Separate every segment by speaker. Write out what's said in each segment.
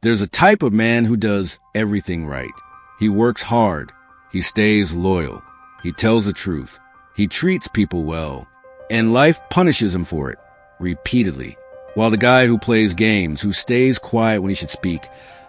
Speaker 1: There's a type of man who does everything right. He works hard. He stays loyal. He tells the truth. He treats people well. And life punishes him for it, repeatedly. While the guy who plays games, who stays quiet when he should speak,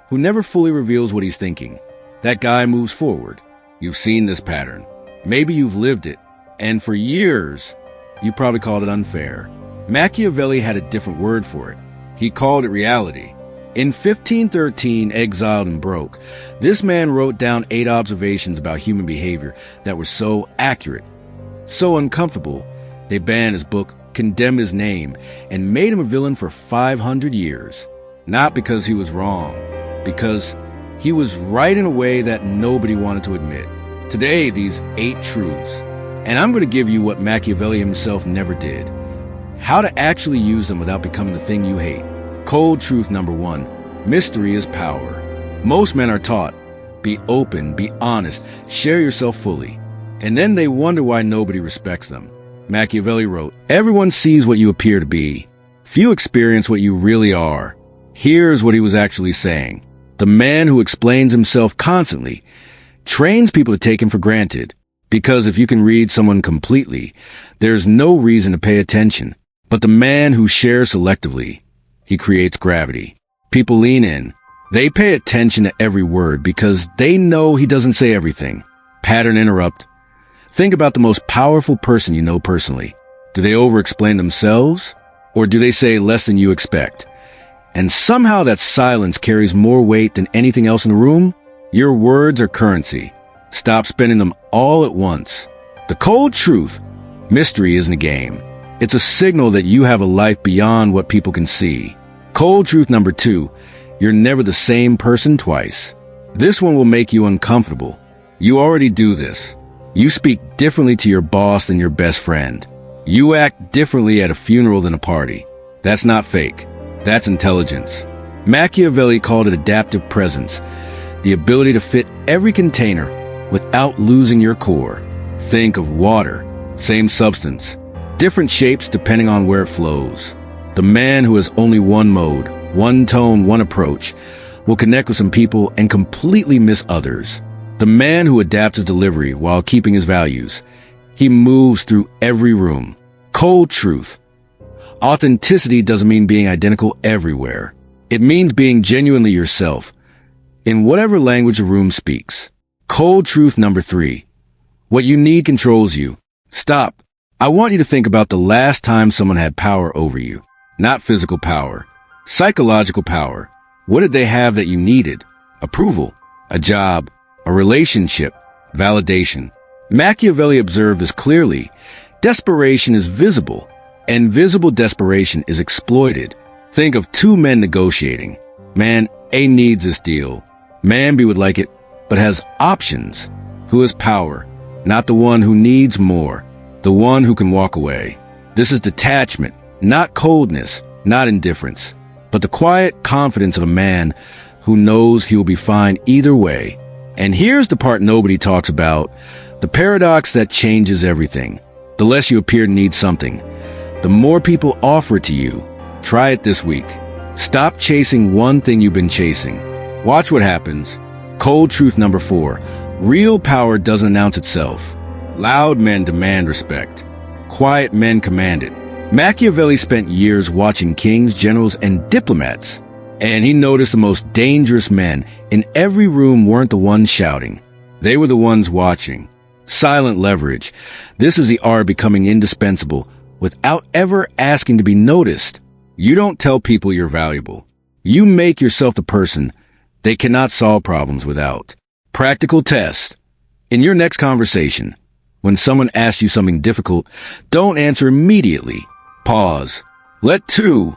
Speaker 1: who never fully reveals what he's thinking, that guy moves forward. You've seen this pattern. Maybe you've lived it. And for years, you probably called it unfair. Machiavelli had a different word for it. He called it reality. In 1513, exiled and broke, this man wrote down 8 observations about human behavior that were so accurate, so uncomfortable, they banned his book, condemned his name, and made him a villain for 500 years. Not because he was wrong, because he was right in a way that nobody wanted to admit. Today, these 8 truths, and I'm going to give you what Machiavelli himself never did. How to actually use them without becoming the thing you hate. Cold truth number 1. Mystery is power. Most men are taught, be open, be honest, share yourself fully. And then they wonder why nobody respects them. Machiavelli wrote, everyone sees what you appear to be. Few experience what you really are. Here's what he was actually saying. The man who explains himself constantly trains people to take him for granted. Because if you can read someone completely, there's no reason to pay attention. But the man who shares selectively, he creates gravity. People lean in. They pay attention to every word because they know he doesn't say everything. Pattern interrupt. Think about the most powerful person you know personally. Do they over-explain themselves? Or do they say less than you expect? And somehow that silence carries more weight than anything else in the room? Your words are currency. Stop spending them all at once. The cold truth, mystery isn't a game. It's a signal that you have a life beyond what people can see. Cold truth number 2, you're never the same person twice. This one will make you uncomfortable. You already do this. You speak differently to your boss than your best friend. You act differently at a funeral than a party. That's not fake. That's intelligence. Machiavelli called it adaptive presence, the ability to fit every container without losing your core. Think of water, same substance, different shapes depending on where it flows. The man who has only one mode, one tone, one approach, will connect with some people and completely miss others. The man who adapts his delivery while keeping his values, he moves through every room. Cold truth. Authenticity doesn't mean being identical everywhere. It means being genuinely yourself, in whatever language the room speaks. Cold truth number 3. What you need controls you. Stop. I want you to think about the last time someone had power over you. Not physical power. Psychological power. What did they have that you needed? Approval. A job. A relationship. Validation. Machiavelli observed this clearly. Desperation is visible, and visible desperation is exploited. Think of 2 men negotiating. Man A needs this deal. Man B would like it, but has options. Who has power? Not the one who needs more. The one who can walk away. This is detachment, not coldness, not indifference, but the quiet confidence of a man who knows he will be fine either way. And here's the part nobody talks about, the paradox that changes everything. The less you appear to need something, the more people offer it to you. Try it this week. Stop chasing one thing you've been chasing. Watch what happens. Cold truth number 4. Real power doesn't announce itself. Loud men demand respect. Quiet men command it. Machiavelli spent years watching kings, generals, and diplomats, and he noticed the most dangerous men in every room weren't the ones shouting. They were the ones watching. Silent leverage. This is the art of becoming indispensable without ever asking to be noticed. You don't tell people you're valuable. You make yourself the person they cannot solve problems without. Practical test. In your next conversation, when someone asks you something difficult, don't answer immediately. Pause. Let 2,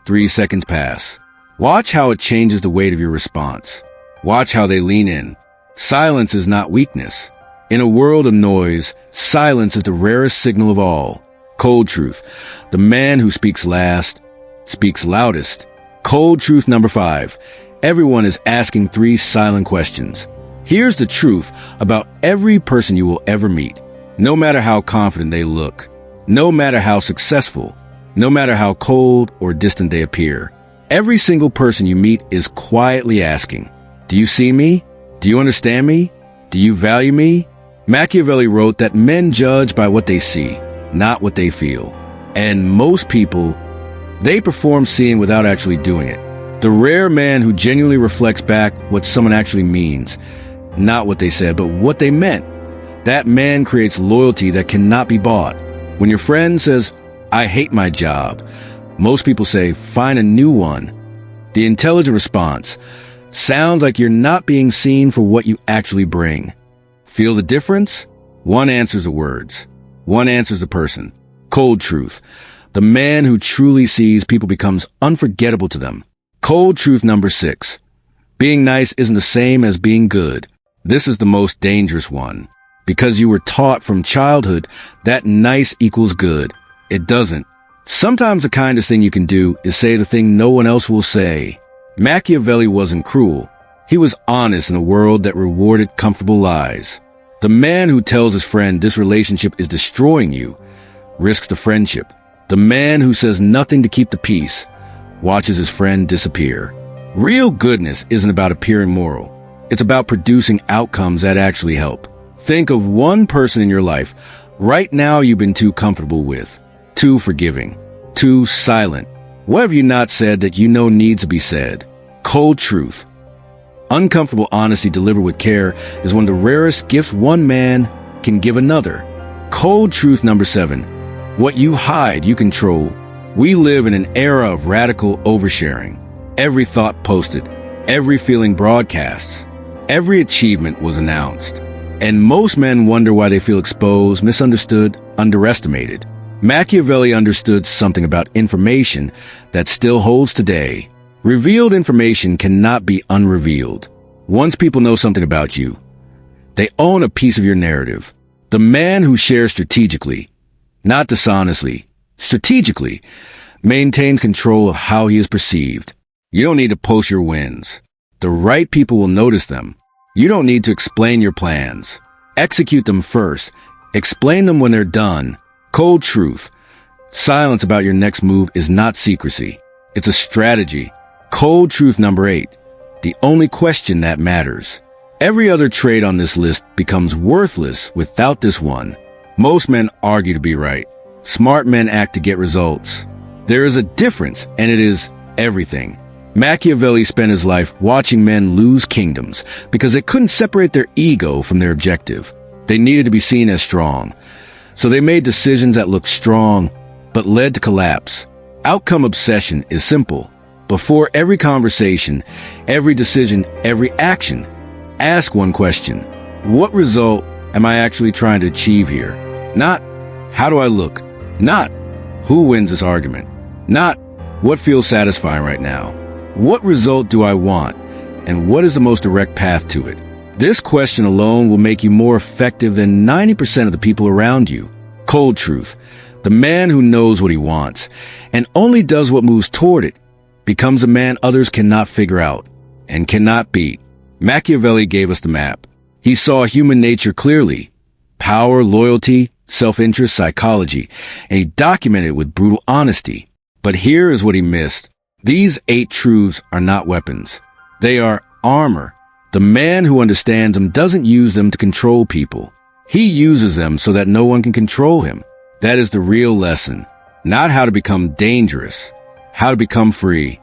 Speaker 1: 3 seconds pass. Watch how it changes the weight of your response. Watch how they lean in. Silence is not weakness. In a world of noise, silence is the rarest signal of all. Cold truth. The man who speaks last speaks loudest. Cold truth number 5. Everyone is asking 3 silent questions. Here's the truth about every person you will ever meet. No matter how confident they look, no matter how successful, no matter how cold or distant they appear, Every single person you meet is quietly asking, do you see me? Do you understand me? Do you value me? Machiavelli wrote that men judge by what they see, not what they feel. And most people, they perform seeing without actually doing it. The rare man who genuinely reflects back what someone actually means, not what they said, but what they meant. That man creates loyalty that cannot be bought. When your friend says, I hate my job, most people say, find a new one. The intelligent response sounds like you're not being seen for what you actually bring. Feel the difference? One answers the words. One answers the person. Cold truth. The man who truly sees people becomes unforgettable to them. Cold truth number 6. Being nice isn't the same as being good. This is the most dangerous one. Because you were taught from childhood that nice equals good. It doesn't. Sometimes the kindest thing you can do is say the thing no one else will say. Machiavelli wasn't cruel. He was honest in a world that rewarded comfortable lies. The man who tells his friend this relationship is destroying you risks the friendship. The man who says nothing to keep the peace watches his friend disappear. Real goodness isn't about appearing moral. It's about producing outcomes that actually help. Think of one person in your life right now you've been too comfortable with, too forgiving, too silent. What have you not said that you know needs to be said? Cold truth. Uncomfortable honesty delivered with care is one of the rarest gifts one man can give another. Cold truth number 7. What you hide, you control. We live in an era of radical oversharing. Every thought posted, every feeling broadcasts, every achievement was announced. And most men wonder why they feel exposed, misunderstood, underestimated. Machiavelli understood something about information that still holds today. Revealed information cannot be unrevealed. Once people know something about you, they own a piece of your narrative. The man who shares strategically, not dishonestly, strategically, maintains control of how he is perceived. You don't need to post your wins. The right people will notice them. You don't need to explain your plans. Execute them first. Explain them when they're done. Cold truth. Silence about your next move is not secrecy. It's a strategy. Cold truth number 8. The only question that matters. Every other trait on this list becomes worthless without this one. Most men argue to be right. Smart men act to get results. There is a difference, and it is everything. Machiavelli spent his life watching men lose kingdoms because they couldn't separate their ego from their objective. They needed to be seen as strong. So they made decisions that looked strong, but led to collapse. Outcome obsession is simple. Before every conversation, every decision, every action, ask one question. What result am I actually trying to achieve here? Not, how do I look? Not, who wins this argument? Not, what feels satisfying right now? What result do I want? And what is the most direct path to it? This question alone will make you more effective than 90% of the people around you. Cold truth. The man who knows what he wants and only does what moves toward it becomes a man others cannot figure out and cannot beat. Machiavelli gave us the map. He saw human nature clearly. Power, loyalty, self-interest, psychology, and he documented it with brutal honesty. But here is what he missed. These 8 truths are not weapons. They are armor. The man who understands them doesn't use them to control people. He uses them so that no one can control him. That is the real lesson. Not how to become dangerous, how to become free.